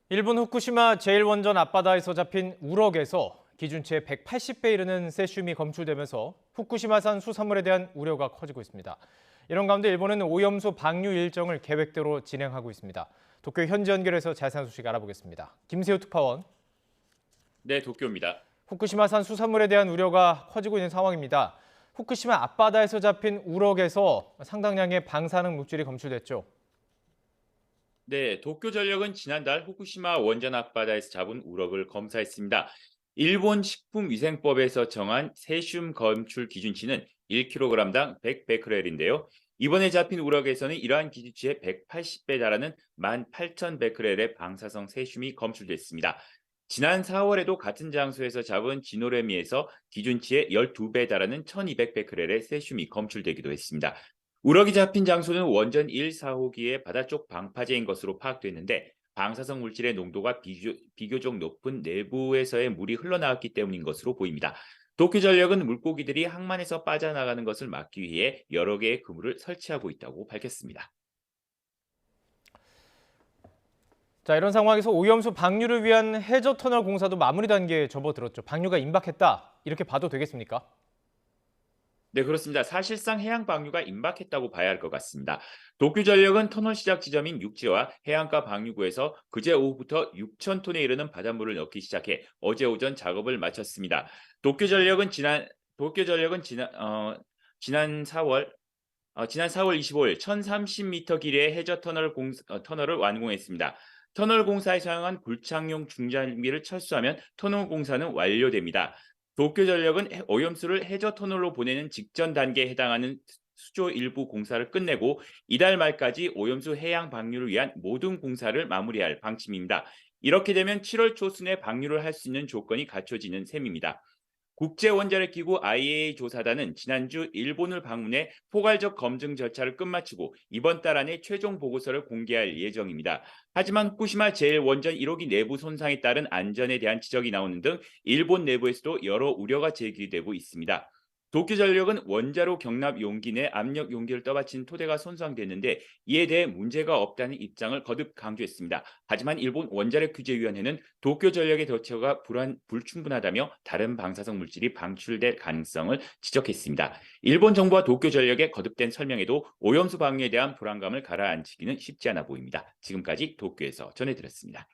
일본 후쿠시마 제1원전 앞바다에서 잡힌 우럭에서 기준치의 180배 이르는 세슘이 검출되면서 후쿠시마산 수산물에 대한 우려가 커지고 있습니다. 이런 가운데 일본은 오염수 방류 일정을 계획대로 진행하고 있습니다. 도쿄 현지 연결해서 자세한 소식 알아보겠습니다. 김세우 특파원. 네, 도쿄입니다. 후쿠시마산 수산물에 대한 우려가 커지고 있는 상황입니다. 후쿠시마 앞바다에서 잡힌 우럭에서 상당량의 방사능 물질이 검출됐죠. 네, 도쿄전력은 지난달 후쿠시마 원전 앞바다에서 잡은 우럭을 검사했습니다. 일본 식품위생법에서 정한 세슘 검출 기준치는 1kg당 100베크렐인데요. 이번에 잡힌 우럭에서는 이러한 기준치의 180배 달하는 18,100베크렐의 방사성 세슘이 검출됐습니다. 지난 4월에도 같은 장소에서 잡은 지노레미에서 기준치의 12배 달하는 1200베크렐의 세슘이 검출되기도 했습니다. 우럭이 잡힌 장소는 원전 1, 4호기의 바다 쪽 방파제인 것으로 파악됐는데 방사성 물질의 농도가 비교적 높은 내부에서의 물이 흘러나왔기 때문인 것으로 보입니다. 도쿄전력은 물고기들이 항만에서 빠져나가는 것을 막기 위해 여러 개의 그물을 설치하고 있다고 밝혔습니다. 자, 이런 상황에서 오염수 방류를 위한 해저 터널 공사도 마무리 단계에 접어들었죠. 방류가 임박했다. 이렇게 봐도 되겠습니까? 네, 그렇습니다. 사실상 해양 방류가 임박했다고 봐야 할 것 같습니다. 도쿄전력은 터널 시작 지점인 육지와 해안가 방류구에서 그제 오후부터 6천 톤에 이르는 바닷물을 넣기 시작해 어제 오전 작업을 마쳤습니다. 도쿄전력은 지난 도쿄전력은 지난 어, 지난 4월 지난 4월 25일 1,030m 길이의 해저 터널을 완공했습니다. 터널 공사에 사용한 불착용 중장비를 철수하면 터널 공사는 완료됩니다. 도쿄전력은 오염수를 해저 터널로 보내는 직전 단계에 해당하는 수조 일부 공사를 끝내고 이달 말까지 오염수 해양 방류를 위한 모든 공사를 마무리할 방침입니다. 이렇게 되면 7월 초순에 방류를 할 수 있는 조건이 갖춰지는 셈입니다. 국제원자력기구 IAEA 조사단은 지난주 일본을 방문해 포괄적 검증 절차를 끝마치고 이번 달 안에 최종 보고서를 공개할 예정입니다. 하지만 후쿠시마 제1원전 1호기 내부 손상에 따른 안전에 대한 지적이 나오는 등 일본 내부에서도 여러 우려가 제기되고 있습니다. 도쿄전력은 원자로 경납 용기 내 압력 용기를 떠받친 토대가 손상됐는데 이에 대해 문제가 없다는 입장을 거듭 강조했습니다. 하지만 일본 원자력규제위원회는 도쿄전력의 대처가 불충분하다며 다른 방사성 물질이 방출될 가능성을 지적했습니다. 일본 정부와 도쿄전력의 거듭된 설명에도 오염수 방류에 대한 불안감을 가라앉히기는 쉽지 않아 보입니다. 지금까지 도쿄에서 전해드렸습니다.